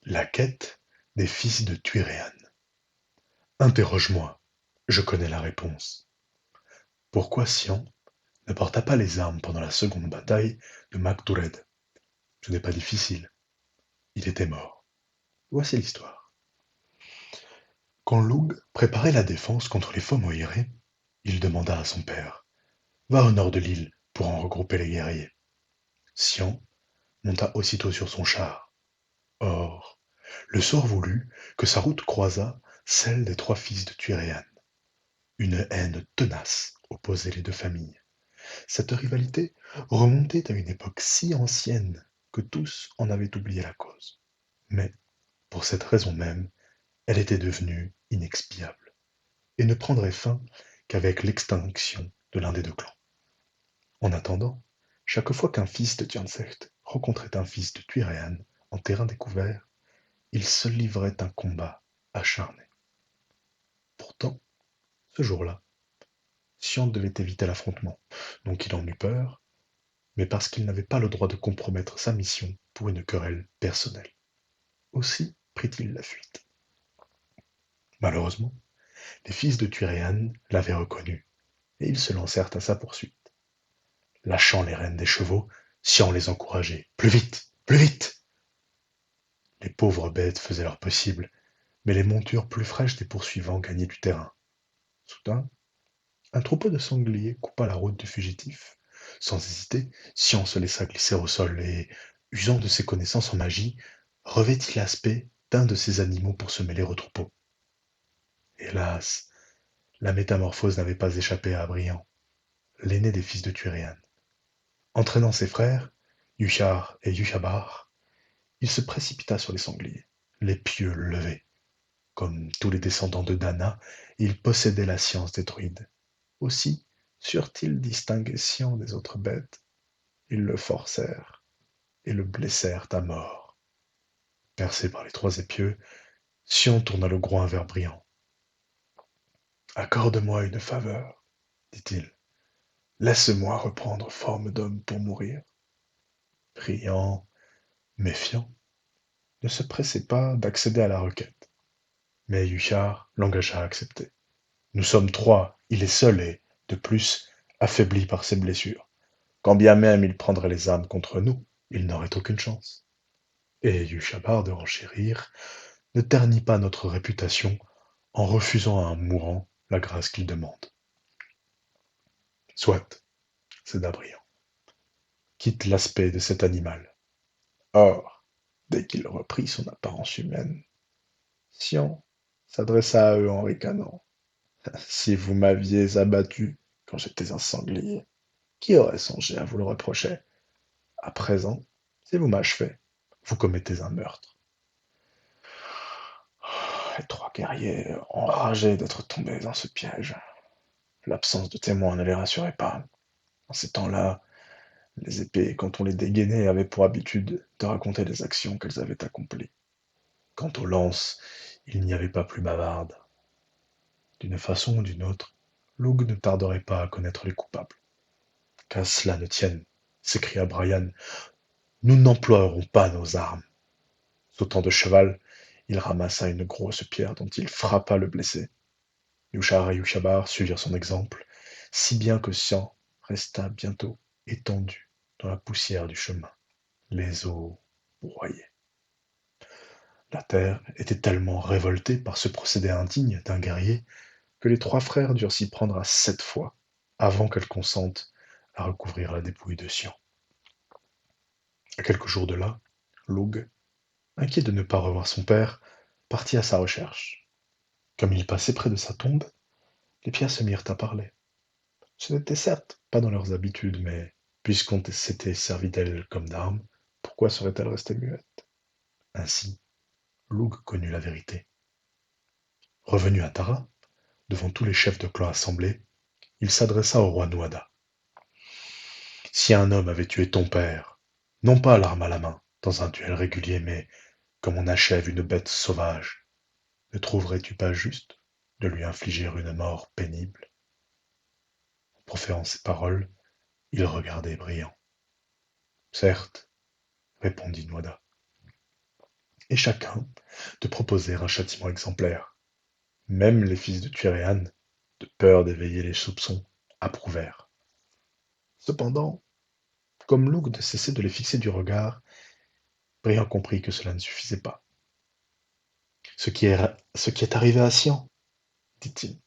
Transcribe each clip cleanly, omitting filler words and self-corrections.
La quête des fils de Tuiréan. Interroge-moi, je connais la réponse. Pourquoi Sian ne porta pas les armes pendant la seconde bataille de Magdured? Ce n'est pas difficile, il était mort. Voici l'histoire. Quand Lug préparait la défense contre les Fomoriere, il demanda à son père: Va au nord de l'île pour en regrouper les guerriers. Sian monta aussitôt sur son char. Or, le sort voulut que sa route croisât celle des trois fils de Tuiréan. Une haine tenace opposait les deux familles. Cette rivalité remontait à une époque si ancienne que tous en avaient oublié la cause. Mais, pour cette raison même, elle était devenue inexpiable, et ne prendrait fin qu'avec l'extinction de l'un des deux clans. En attendant, chaque fois qu'un fils de Tiansect rencontrait un fils de Tuiréan en terrain découvert, ils se livraient un combat acharné. Pourtant, ce jour-là, Sian devait éviter l'affrontement, donc il en eut peur, mais parce qu'il n'avait pas le droit de compromettre sa mission pour une querelle personnelle. Aussi prit-il la fuite. Malheureusement, les fils de Tuiréan l'avaient reconnu, et ils se lancèrent à sa poursuite. Lâchant les rênes des chevaux, Sian les encourageait. Plus vite! Plus vite! Les pauvres bêtes faisaient leur possible, mais les montures plus fraîches des poursuivants gagnaient du terrain. Soudain, un troupeau de sangliers coupa la route du fugitif. Sans hésiter, Sian se laissa glisser au sol et, usant de ses connaissances en magie, revêtit l'aspect d'un de ces animaux pour se mêler au troupeau. Hélas, la métamorphose n'avait pas échappé à Briand, l'aîné des fils de Tuiréan. Entraînant ses frères, Yushar et Yushabar, il se précipita sur les sangliers. Les pieux le levaient. Comme tous les descendants de Dana, il possédait la science des druides. Aussi surent-ils distinguer Sian des autres bêtes. Ils le forcèrent et le blessèrent à mort. Percé par les trois épieux, Sian tourna le groin vers Briand. Accorde-moi une faveur, dit-il. Laisse-moi reprendre forme d'homme pour mourir. Briand, méfiant, ne se pressait pas d'accéder à la requête. Mais Yushar l'engagea à accepter. Nous sommes trois, il est seul et, de plus, affaibli par ses blessures. Quand bien même il prendrait les armes contre nous, il n'aurait aucune chance. Et Yushabar, de renchérir, ne ternit pas notre réputation en refusant à un mourant la grâce qu'il demande. Soit, céda Briand, quitte l'aspect de cet animal. Or, dès qu'il reprit son apparence humaine, Sian s'adressa à eux en ricanant. Si vous m'aviez abattu quand j'étais un sanglier, qui aurait songé à vous le reprocher? À présent, si vous m'achevez, vous commettez un meurtre. Les trois guerriers, enragés d'être tombés dans ce piège. L'absence de témoins ne les rassurait pas. En ces temps-là, les épées, quand on les dégainait, avaient pour habitude de raconter les actions qu'elles avaient accomplies. Quant aux lances, il n'y avait pas plus bavarde. D'une façon ou d'une autre, Lug ne tarderait pas à connaître les coupables. Qu'à cela ne tienne, s'écria Brian, nous n'emploierons pas nos armes. Sautant de cheval, il ramassa une grosse pierre dont il frappa le blessé. Yushar et Yushabar suivirent son exemple, si bien que Sian resta bientôt étendu dans la poussière du chemin, les os broyés. La terre était tellement révoltée par ce procédé indigne d'un guerrier que les trois frères durent s'y prendre à 7 fois avant qu'elle consente à recouvrir la dépouille de Sian. À quelques jours de là, Lug, inquiet de ne pas revoir son père, partit à sa recherche. Comme il passait près de sa tombe, les pierres se mirent à parler. Ce n'était certes pas dans leurs habitudes, mais puisqu'on s'était servi d'elles comme d'armes, pourquoi serait-elle restée muette? Ainsi, Lug connut la vérité. Revenu à Tara, devant tous les chefs de clan assemblés, il s'adressa au roi Nuada. Si un homme avait tué ton père, non pas l'arme à la main, dans un duel régulier, mais comme on achève une bête sauvage, ne trouverais-tu pas juste de lui infliger une mort pénible? En proférant ces paroles, il regardait brillant. Certes, répondit Noida. et chacun de proposer un châtiment exemplaire. Même les fils de Tuéréan, de peur d'éveiller les soupçons, approuvèrent. Cependant, comme Loug ne cessait de les fixer du regard, Briand comprit que cela ne suffisait pas. Ce qui est arrivé à Sian, dit-il,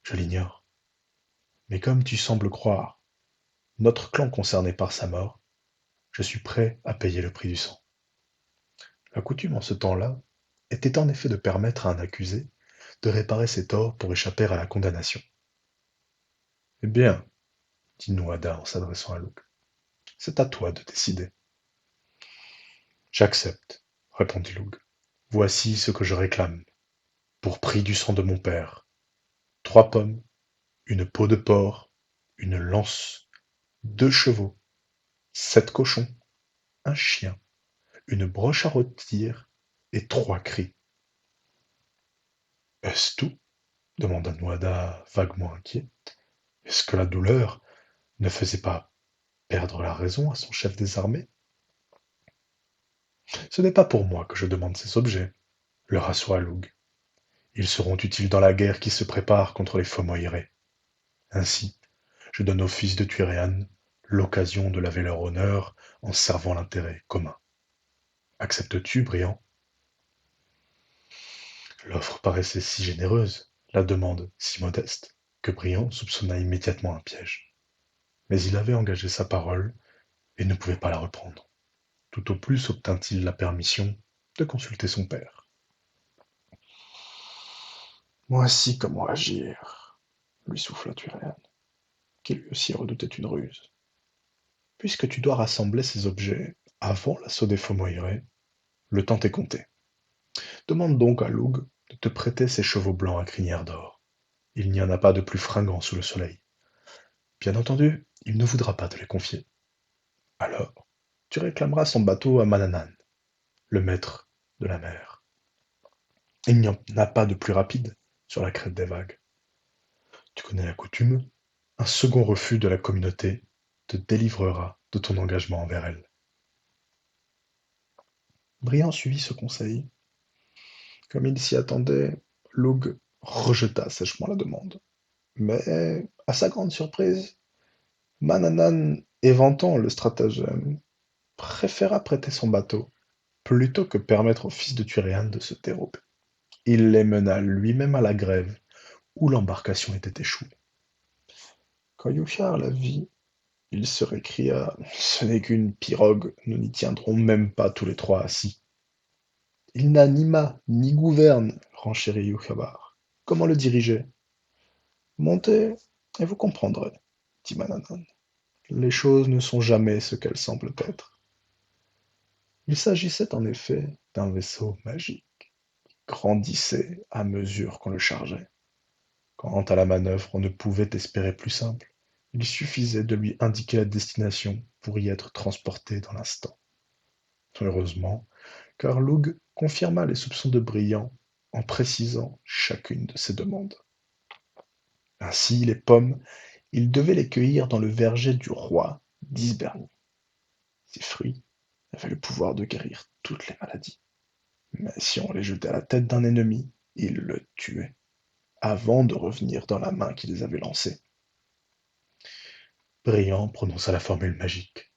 je l'ignore. Mais comme tu sembles croire notre clan concerné par sa mort, je suis prêt à payer le prix du sang. La coutume en ce temps-là était en effet de permettre à un accusé de réparer ses torts pour échapper à la condamnation. Eh bien, dit Nouada en s'adressant à Louk, c'est à toi de décider. J'accepte, répondit Loug. Voici ce que je réclame, pour prix du sang de mon père. 3 pommes, une peau de porc, une lance, 2 chevaux, 7 cochons, un chien, une broche à rôtir et 3 cris. Est-ce tout? Demanda Noada vaguement inquiet. Est-ce que la douleur ne faisait pas perdre la raison à son chef des armées? Ce n'est pas pour moi que je demande ces objets, le rassura Loug. Ils seront utiles dans la guerre qui se prépare contre les Fomoirés. Ainsi, je donne aux fils de Tuéréan l'occasion de laver leur honneur en servant l'intérêt commun. Acceptes-tu, Briand? L'offre paraissait si généreuse, la demande si modeste, que Briand soupçonna immédiatement un piège. Mais il avait engagé sa parole et ne pouvait pas la reprendre. Tout au plus obtint-il la permission de consulter son père. Voici comment agir, lui souffla Turéan, qui lui aussi redoutait une ruse. Puisque tu dois rassembler ces objets avant l'assaut des Fomoirés, le temps t'est compté. Demande donc à Loug de te prêter ses chevaux blancs à crinière d'or. Il n'y en a pas de plus fringants sous le soleil. Bien entendu, il ne voudra pas te les confier. Alors, tu réclameras son bateau à Mananan, le maître de la mer. Il n'y en a pas de plus rapide sur la crête des vagues. Tu connais la coutume, un second refus de la communauté te délivrera de ton engagement envers elle. Briand suivit ce conseil. Comme il s'y attendait, Loug rejeta sèchement la demande. Mais, à sa grande surprise, Mananan, éventant le stratagème, préféra prêter son bateau plutôt que permettre aux fils de Turéan de se dérober. Il les mena lui-même à la grève, où l'embarcation était échouée. Quand Yushar la vit, il se récria: Ce n'est qu'une pirogue, nous n'y tiendrons même pas tous les 3 assis. Il n'a ni mât, ni gouverne, renchérit Yuchabar. Comment le diriger? Montez, et vous comprendrez, dit Mananan. Les choses ne sont jamais ce qu'elles semblent être. Il s'agissait en effet d'un vaisseau magique, qui grandissait à mesure qu'on le chargeait. Quant à la manœuvre, on ne pouvait espérer plus simple. Il suffisait de lui indiquer la destination pour y être transporté dans l'instant. Heureusement, car Loug confirma les soupçons de Briand en précisant chacune de ses demandes. Ainsi, les pommes, il devait les cueillir dans le verger du roi d'Isberny. Ces fruits avaient le pouvoir de guérir toutes les maladies. Mais si on les jetait à la tête d'un ennemi, il le tuait, avant de revenir dans la main qui les avait lancés. Briand prononça la formule magique.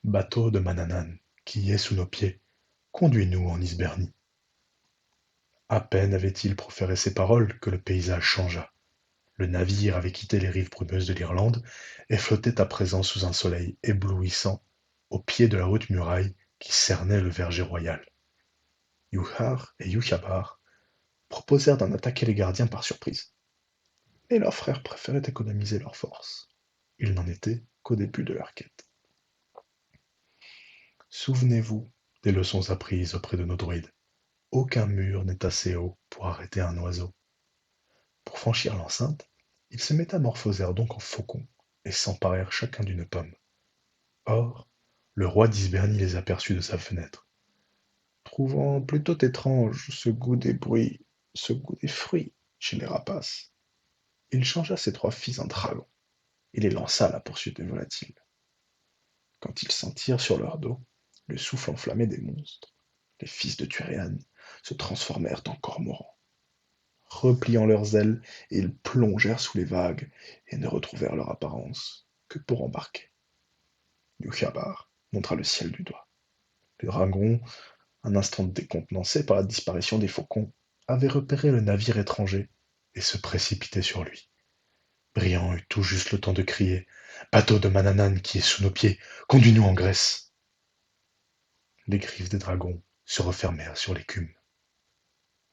Bateau de Mananan, qui est sous nos pieds, conduis-nous en Isbernie. À peine avait-il proféré ces paroles que le paysage changea. Le navire avait quitté les rives brumeuses de l'Irlande et flottait à présent sous un soleil éblouissant au pied de la haute muraille qui cernait le verger royal. Yuhar et Yuchabar proposèrent d'en attaquer les gardiens par surprise. Mais leurs frères préféraient économiser leurs forces. Ils n'en étaient qu'au début de leur quête. Souvenez-vous des leçons apprises auprès de nos druides. Aucun mur n'est assez haut pour arrêter un oiseau. Pour franchir l'enceinte, ils se métamorphosèrent donc en faucons et s'emparèrent chacun d'une pomme. Or, le roi d'Isberny les aperçut de sa fenêtre. Trouvant plutôt étrange ce goût des fruits chez les rapaces, il changea ses 3 fils en dragons et les lança à la poursuite des volatiles. Quand ils sentirent sur leur dos le souffle enflammé des monstres, les fils de Turéan se transformèrent en cormorans. Repliant leurs ailes, ils plongèrent sous les vagues et ne retrouvèrent leur apparence que pour embarquer. Yushabar montra le ciel du doigt. Les dragons, un instant décontenancés par la disparition des faucons, avaient repéré le navire étranger et se précipitaient sur lui. Briand eut tout juste le temps de crier: Bateau de Mananan qui est sous nos pieds, conduis-nous en Grèce. Les griffes des dragons se refermèrent sur l'écume.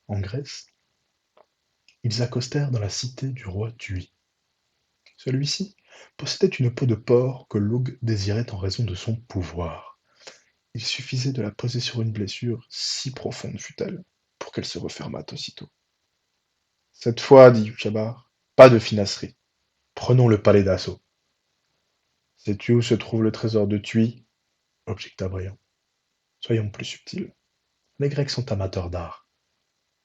En Grèce, ils accostèrent dans la cité du roi Thui. Celui-ci possédait une peau de porc que Lug désirait en raison de son pouvoir. Il suffisait de la poser sur une blessure, si profonde fut-elle, pour qu'elle se refermât aussitôt. Cette fois, dit Yuchabar, pas de finasserie. Prenons le palais d'assaut. Sais-tu où se trouve le trésor de Thui? Objecta Briand. Soyons plus subtils. Les Grecs sont amateurs d'art.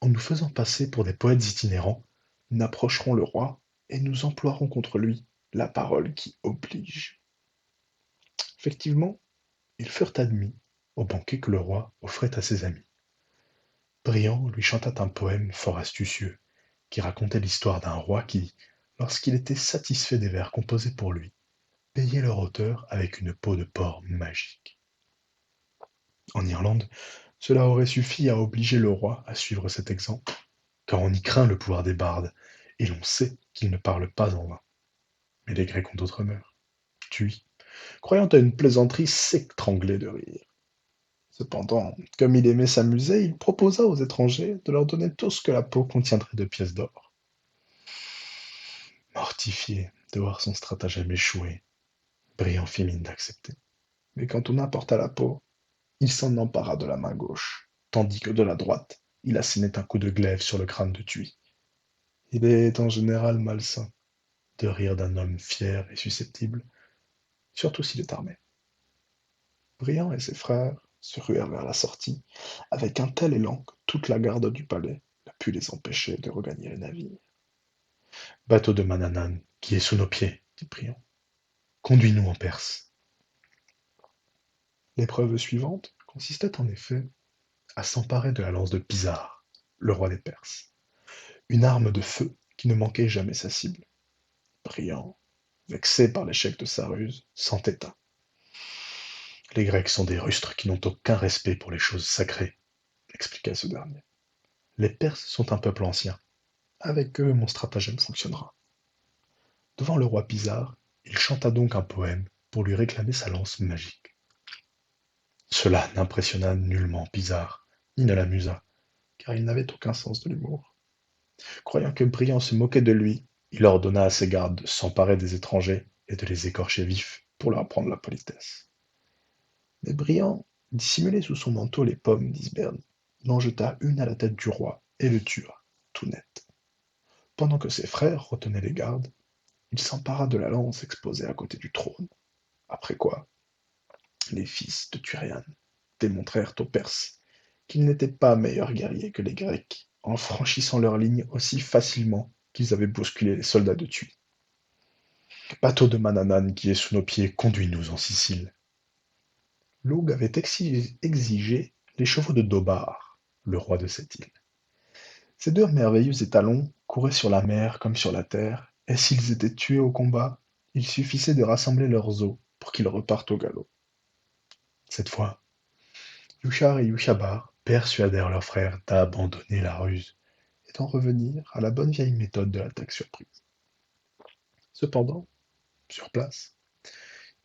En nous faisant passer pour des poètes itinérants, nous approcherons le roi et nous emploierons contre lui la parole qui oblige. Effectivement, ils furent admis au banquet que le roi offrait à ses amis. Briand lui chanta un poème fort astucieux, qui racontait l'histoire d'un roi qui, lorsqu'il était satisfait des vers composés pour lui, payait leur auteur avec une peau de porc magique. En Irlande, cela aurait suffi à obliger le roi à suivre cet exemple, car on y craint le pouvoir des bardes, et l'on sait qu'ils ne parlent pas en vain. Mais les Grecs ont d'autres mœurs. Thui, croyant à une plaisanterie, s'étranglait de rire. Cependant, comme il aimait s'amuser, il proposa aux étrangers de leur donner tout ce que la peau contiendrait de pièces d'or. Mortifié de voir son stratagème échouer, Briand fit mine d'accepter. Mais quand on apporta la peau, il s'en empara de la main gauche, tandis que de la droite, il assénait un coup de glaive sur le crâne de Thui. Il est en général malsain de rire d'un homme fier et susceptible, surtout s'il est armé. Briand et ses frères se ruèrent vers la sortie, avec un tel élan que toute la garde du palais ne put les empêcher de regagner le navire. Bateau de Mananan, qui est sous nos pieds, dit Briand. Conduis-nous en Perse. L'épreuve suivante consistait en effet à s'emparer de la lance de Pizarre, le roi des Perses, une arme de feu qui ne manquait jamais sa cible. Briand, vexé par l'échec de sa ruse, s'entêta. Les Grecs sont des rustres qui n'ont aucun respect pour les choses sacrées, expliqua ce dernier. Les Perses sont un peuple ancien. Avec eux, mon stratagème fonctionnera. Devant le roi Pizarre, il chanta donc un poème pour lui réclamer sa lance magique. Cela n'impressionna nullement Pizarre, ni ne l'amusa, car il n'avait aucun sens de l'humour. Croyant que Briand se moquait de lui, il ordonna à ses gardes de s'emparer des étrangers et de les écorcher vifs pour leur apprendre la politesse. Mais Briand dissimulait sous son manteau les pommes d'Isberne. Il en jeta une à la tête du roi et le tua, tout net. Pendant que ses frères retenaient les gardes, il s'empara de la lance exposée à côté du trône. Après quoi, les fils de Turéan démontrèrent aux Perses qu'ils n'étaient pas meilleurs guerriers que les Grecs, en franchissant leur ligne aussi facilement qu'ils avaient bousculé les soldats de Thuy. Bateau de Mananan qui est sous nos pieds, conduis-nous en Sicile. Lug avait exigé les chevaux de Dobar, le roi de cette île. Ces deux merveilleux étalons couraient sur la mer comme sur la terre, et s'ils étaient tués au combat, il suffisait de rassembler leurs os pour qu'ils repartent au galop. Cette fois, Yushar et Yushabar persuadèrent leur frère d'abandonner la ruse et d'en revenir à la bonne vieille méthode de l'attaque surprise. Cependant, sur place,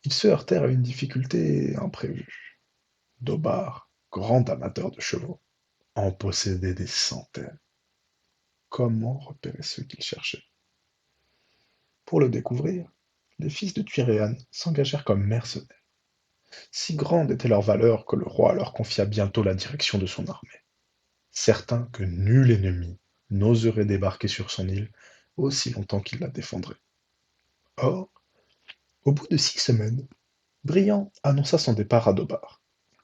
ils se heurtèrent à une difficulté imprévue. Dobar, grand amateur de chevaux, en possédait des centaines. Comment repérer ceux qu'il cherchait? Pour le découvrir, les fils de Tuiréan s'engagèrent comme mercenaires. Si grande était leur valeur que le roi leur confia bientôt la direction de son armée, certain que nul ennemi n'oserait débarquer sur son île aussi longtemps qu'il la défendrait. Or, au bout de 6 semaines, Briand annonça son départ à Dobar.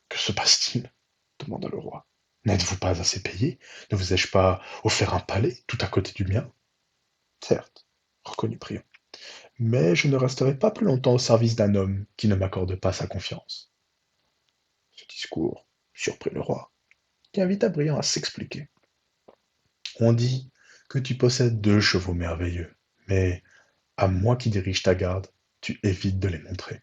Que se passe-t-il? Demanda le roi. N'êtes-vous pas assez payé? Ne vous ai-je pas offert un palais tout à côté du mien? Certes, reconnut Briand, mais je ne resterai pas plus longtemps au service d'un homme qui ne m'accorde pas sa confiance. Ce discours surprit le roi. qui invita Briand à s'expliquer. On dit que tu possèdes 2 chevaux merveilleux, mais à moi qui dirige ta garde, tu évites de les montrer.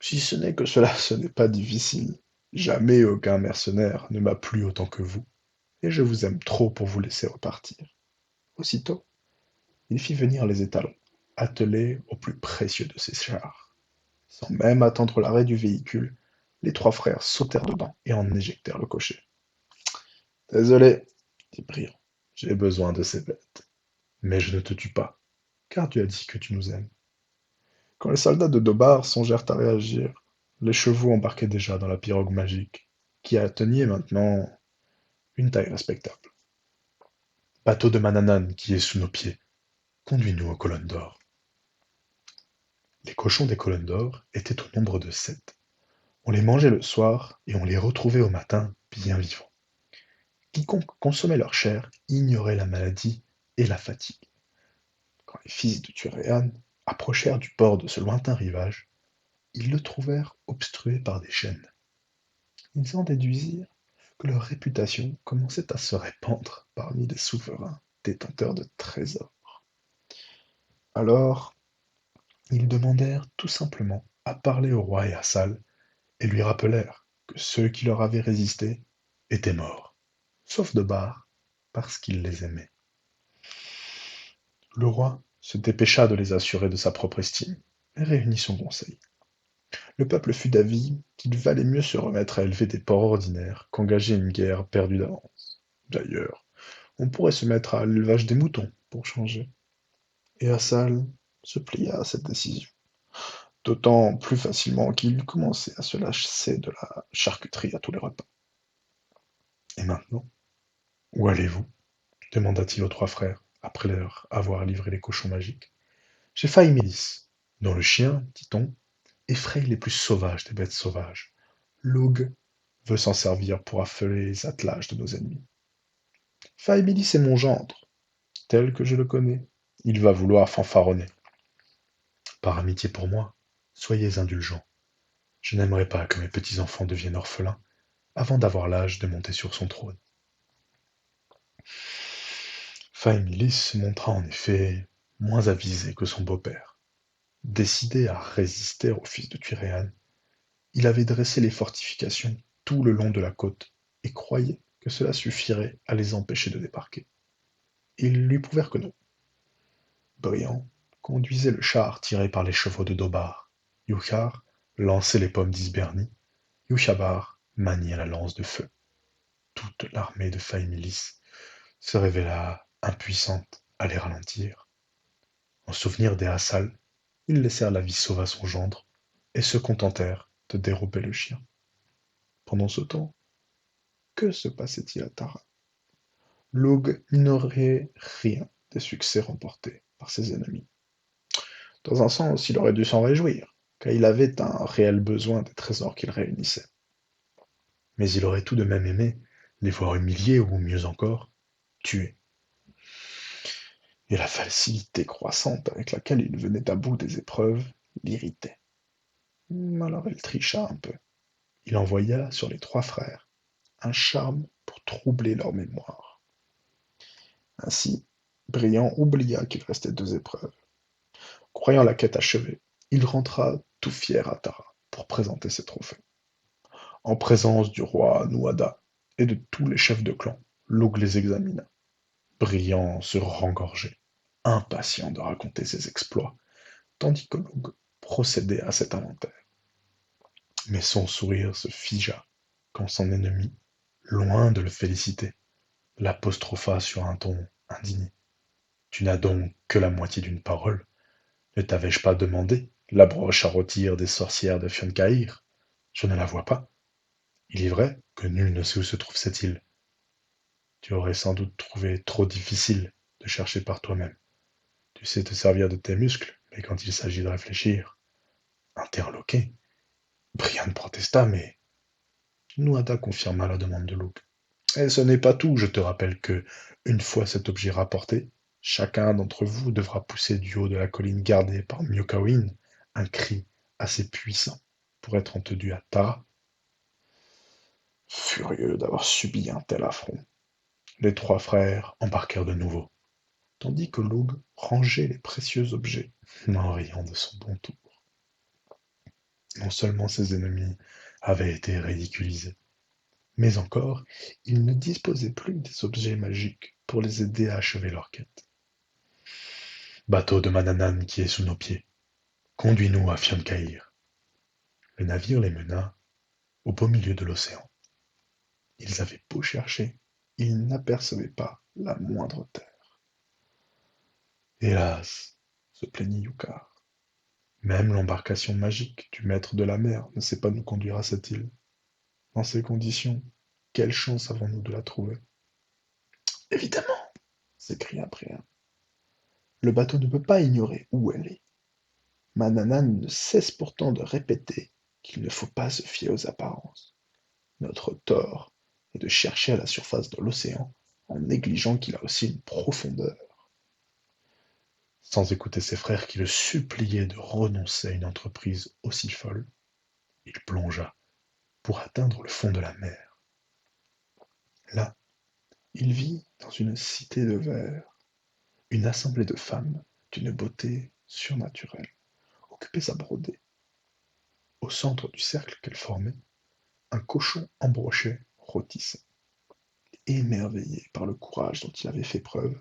Si ce n'est que cela, ce n'est pas difficile. Jamais aucun mercenaire ne m'a plu autant que vous, et je vous aime trop pour vous laisser repartir. Aussitôt, il fit venir les étalons, attelés au plus précieux de ses chars. Sans même attendre l'arrêt du véhicule, les 3 frères sautèrent dedans et en éjectèrent le cocher. Désolé, dit Briand, j'ai besoin de ces bêtes. Mais je ne te tue pas, car tu as dit que tu nous aimes. Quand les soldats de Dobar songèrent à réagir, les chevaux embarquaient déjà dans la pirogue magique, qui atteignait maintenant une taille respectable. Bateau de Mananan qui est sous nos pieds, conduis-nous aux colonnes d'or. Les cochons des colonnes d'or étaient au nombre de 7. On les mangeait le soir et on les retrouvait au matin bien vivants. Quiconque consommait leur chair ignorait la maladie et la fatigue. Quand les fils de Turéan approchèrent du port de ce lointain rivage, ils le trouvèrent obstrué par des chaînes. Ils en déduisirent que leur réputation commençait à se répandre parmi les souverains détenteurs de trésors. Alors, ils demandèrent tout simplement à parler au roi et à Sal, et lui rappelèrent que ceux qui leur avaient résisté étaient morts, sauf Debar, parce qu'il les aimait. Le roi se dépêcha de les assurer de sa propre estime, et réunit son conseil. Le peuple fut d'avis qu'il valait mieux se remettre à élever des porcs ordinaires qu'engager une guerre perdue d'avance. D'ailleurs, on pourrait se mettre à l'élevage des moutons, pour changer. Et Assal se plia à cette décision, d'autant plus facilement qu'il commençait à se lasser de la charcuterie à tous les repas. Et maintenant, où allez-vous demanda-t-il aux 3 frères, après leur avoir livré les cochons magiques. J'ai failli Mélis, dont le chien, dit-on, effraie les plus sauvages des bêtes sauvages. Loug veut s'en servir pour affoler les attelages de nos ennemis. Faïmilis est mon gendre, tel que je le connais. Il va vouloir fanfaronner. Par amitié pour moi, soyez indulgents. Je n'aimerais pas que mes petits-enfants deviennent orphelins avant d'avoir l'âge de monter sur son trône. Faïmilis se montra en effet moins avisé que son beau-père. Décidé à résister aux fils de Turéan, il avait dressé les fortifications tout le long de la côte et croyait que cela suffirait à les empêcher de débarquer. Ils lui prouvèrent que non. Briand conduisait le char tiré par les chevaux de Dobar. Yuchar lançait les pommes d'Isberni. Yuchabar maniait la lance de feu. Toute l'armée de Faïmilis se révéla impuissante à les ralentir. En souvenir des Hassal, ils laissèrent la vie sauve à son gendre et se contentèrent de dérober le chien. Pendant ce temps, que se passait-il à Tara? Loug n'ignorait rien des succès remportés par ses ennemis. Dans un sens, il aurait dû s'en réjouir, car il avait un réel besoin des trésors qu'il réunissait. Mais il aurait tout de même aimé les voir humiliés ou, mieux encore, tués. Et la facilité croissante avec laquelle il venait à bout des épreuves l'irritait. Alors il tricha un peu. Il envoya sur les 3 frères un charme pour troubler leur mémoire. Ainsi, Briand oublia qu'il restait 2 épreuves. Croyant la quête achevée, il rentra tout fier à Tara pour présenter ses trophées. En présence du roi Nuada et de tous les chefs de clan, Loug les examina. Briand se rengorgeait, impatient de raconter ses exploits, tandis que Loug procédait à cet inventaire. Mais son sourire se figea quand son ennemi, loin de le féliciter, l'apostropha sur un ton indigné. Tu n'as donc que la moitié d'une parole. Ne t'avais-je pas demandé la broche à rôtir des sorcières de Fioncaïr? Je ne la vois pas. Il est vrai que nul ne sait où se trouve cette île. Tu aurais sans doute trouvé trop difficile de chercher par toi-même. Tu sais te servir de tes muscles, mais quand il s'agit de réfléchir, interloqué. Brian protesta, mais Nuada confirma la demande de Luke. Et ce n'est pas tout, je te rappelle que, une fois cet objet rapporté, chacun d'entre vous devra pousser du haut de la colline gardée par Miokawin un cri assez puissant pour être entendu à Tara. Furieux d'avoir subi un tel affront, les trois frères embarquèrent de nouveau, tandis que Loug rangeait les précieux objets, en riant de son bon tour. Non seulement ses ennemis avaient été ridiculisés, mais encore, ils ne disposaient plus des objets magiques pour les aider à achever leur quête. Bateau de Mananan qui est sous nos pieds, conduis-nous à Fiancaïr. Le navire les mena au beau milieu de l'océan. Ils avaient beau chercher, ils n'apercevaient pas la moindre terre. Hélas, se plaignit Yukar, même l'embarcation magique du maître de la mer ne sait pas nous conduire à cette île. Dans ces conditions, quelle chance avons-nous de la trouver? Évidemment, s'écria Brian. Le bateau ne peut pas ignorer où elle est. Mananan ne cesse pourtant de répéter qu'il ne faut pas se fier aux apparences. Notre tort est de chercher à la surface de l'océan en négligeant qu'il a aussi une profondeur. Sans écouter ses frères qui le suppliaient de renoncer à une entreprise aussi folle, il plongea pour atteindre le fond de la mer. Là, il vit dans une cité de verre une assemblée de femmes d'une beauté surnaturelle, occupées à broder. Au centre du cercle qu'elles formaient, un cochon embroché rôtissait. Émerveillées par le courage dont il avait fait preuve,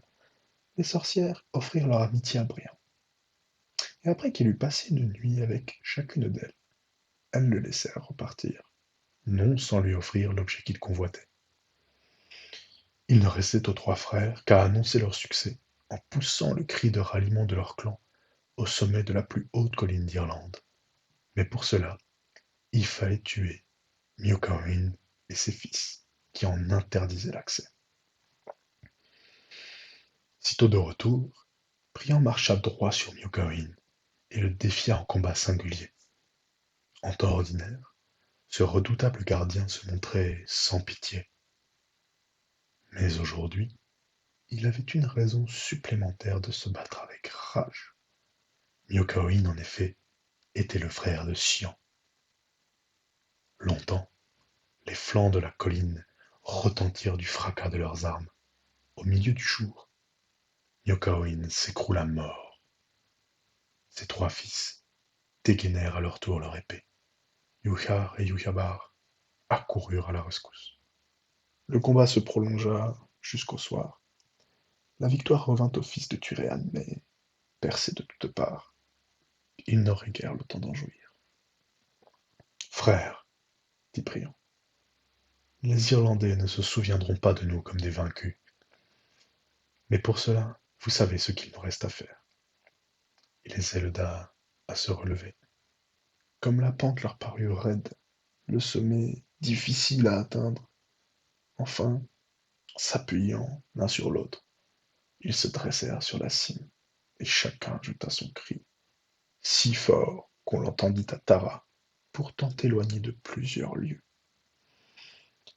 les sorcières offrirent leur amitié à Brian. Et après qu'il eut passé une nuit avec chacune d'elles, elles le laissèrent repartir, non sans lui offrir l'objet qu'il convoitait. Il ne restait aux trois frères qu'à annoncer leur succès en poussant le cri de ralliement de leur clan au sommet de la plus haute colline d'Irlande. Mais pour cela, il fallait tuer Miocaïn et ses fils, qui en interdisaient l'accès. Sitôt de retour, Brian marcha droit sur Miocaïn et le défia en combat singulier. En temps ordinaire, ce redoutable gardien se montrait sans pitié. Mais aujourd'hui, il avait une raison supplémentaire de se battre avec rage. Miocaïn, en effet, était le frère de Sian. Longtemps, les flancs de la colline retentirent du fracas de leurs armes. Au milieu du jour, Miocaïn s'écroula mort. Ses trois fils dégainèrent à leur tour leur épée. Yuchar et Yuchabar accoururent à la rescousse. Le combat se prolongea jusqu'au soir. La victoire revint au fils de Turéan, mais, percé de toutes parts, il n'aurait guère le temps d'en jouir. Frère, dit Briand, les Irlandais ne se souviendront pas de nous comme des vaincus. Mais pour cela, vous savez ce qu'il nous reste à faire. Il les aida à se relever. Comme la pente leur parut raide, le sommet difficile à atteindre, enfin, s'appuyant l'un sur l'autre, ils se dressèrent sur la cime, et chacun ajouta son cri, si fort qu'on l'entendit à Tara, pourtant éloigné de plusieurs lieues.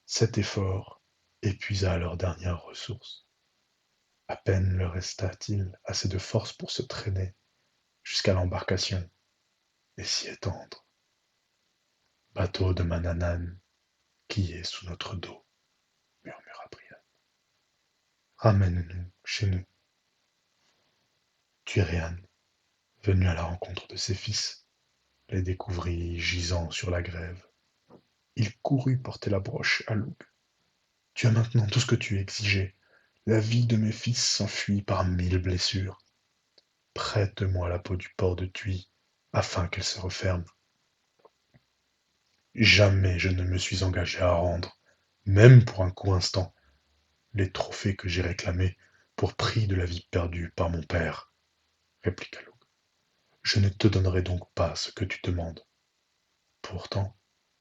Cet effort épuisa leurs dernières ressources. À peine leur resta-t-il assez de force pour se traîner jusqu'à l'embarcation et s'y étendre. Bateau de Mananan, qui est sous notre dos, murmura Brian. Ramène-nous chez nous. Tuirian, venu à la rencontre de ses fils, les découvrit gisant sur la grève. Il courut porter la broche à Loug. Tu as maintenant tout ce que tu exigeais. La vie de mes fils s'enfuit par 1000 blessures. Prête-moi la peau du porc de Tuy, afin qu'elle se referme. Jamais je ne me suis engagé à rendre, même pour un court instant, les trophées que j'ai réclamés pour prix de la vie perdue par mon père, répliqua Loug. Je ne te donnerai donc pas ce que tu demandes. Pourtant,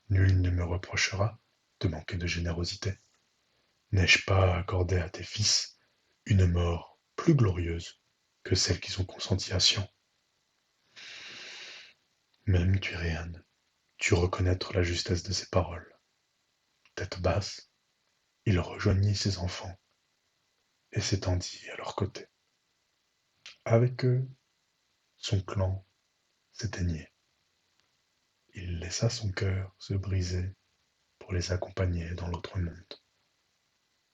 nul ne me reprochera de manquer de générosité. N'ai-je pas accordé à tes fils une mort plus glorieuse que celle qu'ils ont consentie à Sian? Même Tuirian dut reconnaître la justesse de ses paroles. Tête basse, il rejoignit ses enfants et s'étendit à leur côté. Avec eux, son clan s'éteignait. Il laissa son cœur se briser pour les accompagner dans l'autre monde.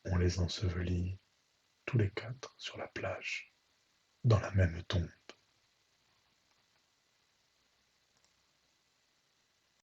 On les ensevelit tous les quatre sur la plage, dans la même tombe.